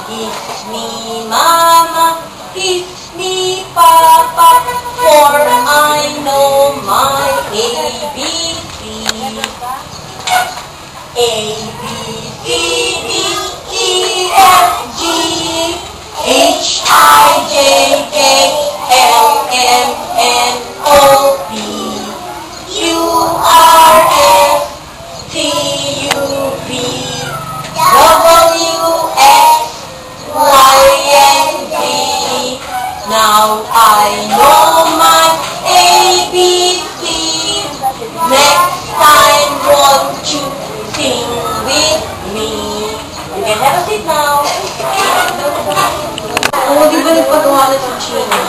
Kiss me, Mama, kiss me, Papa, for I know my ABC. A, B, C, D, E, F, G, H, I, J, K, L, M, N, O, P, Q, R, S, T, U, V, W, X, Y, and Z. Now I know my ABC. Next time, won't you sing with me? You can have a seat now. Oh, di ba nagpatuwa na si Chino?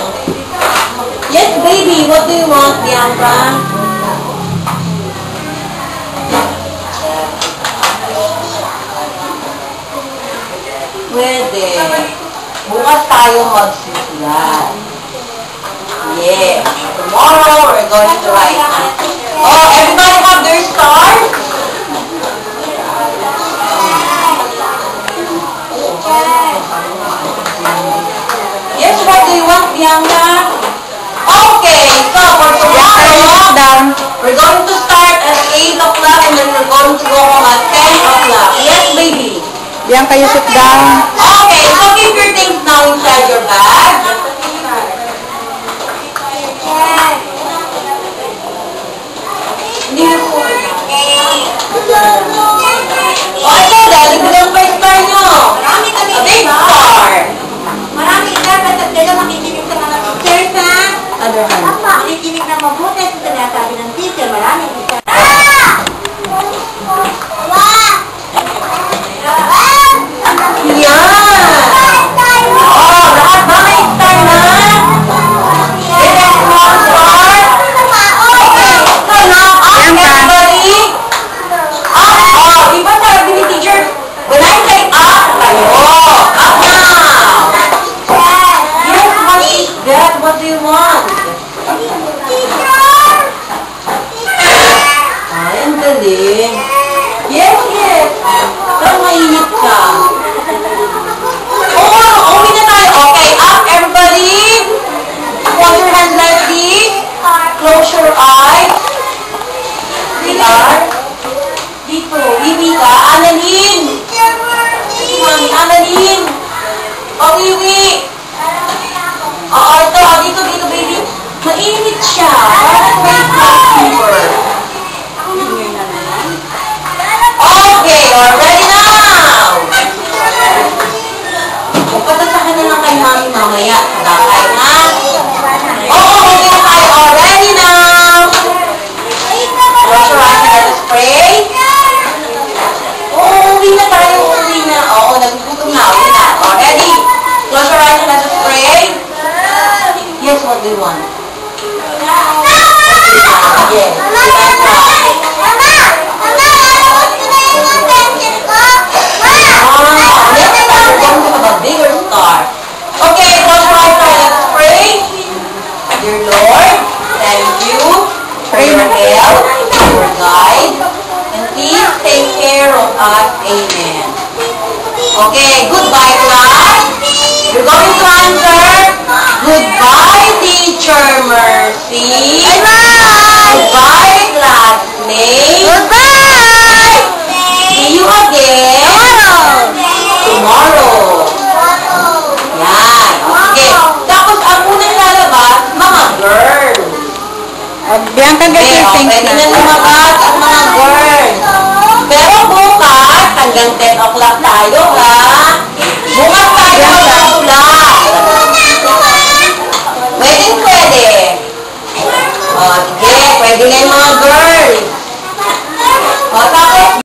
Yes, baby. What do you want, Bianca? Pwede. Bukas tayo magsusulat. Yeah. Tomorrow, we're going to write. Oh, everybody have their stars? Yes, what do you want, Bianca? Okay, so for tomorrow, we're going to start at 8 o'clock and then we're going to go home at 10 o'clock. Yes, baby? Bianca, you sit down. Okay, so keep your things now inside your bag. Hindi na po. O, ito, dali bilang pa star nyo. Marami kami. A big star. Marami dapat at kayo makikinig sa mga teachers, ha? Other hand. Apa, makikinig na mabuti sa sinasabi ng teacher. Marami teacher. Yan. Oh, lahat ba may star na? Big and small star. Okay, so now up everybody. Up, oh, di ba sabi ni teacher, when I say up, kayo. Up now. Yes, what is that? What do you want? Ay, ang galing. Yes, yes. Pero mainit ka. Oh, uwi na tayo. Okay, up everybody. Hold your hands like this. Close your eyes. We are. Dito, wiwi ka. Annalyn. Si Mami, Annalyn. Oh, wiwi. Oo, ito. Dito, dito, baby. Mainit siya. Parang may hot fever. Okay, you're ready now. Pagpatasahan na lang kay Mami mamaya sa dakay, ha? Oo, okay na tayo. All ready now. Close your eyes and let us pray. Oo, uwi na tayo. Uwi na. Oo, nagugutom na. Uwi na. All ready. Close your eyes and let us pray. Yes, what do you want? Yes. Bigger star. Okay, close your eyes and let's pray. Dear Lord, thank you for your help, your guide, and please take care of us. Amen. Okay, goodbye class. You're going to answer. Goodbye, Teacher Mercy. Goodbye, classmates. Goodbye! See you again tomorrow. Yan. Okay. Tapos, ang unang lalabas, mga girls. Bianca, get Okay, your oh, things pwede na na. lumabas ang mga girls. Pero bukas, hanggang 10 o'clock tayo, ha?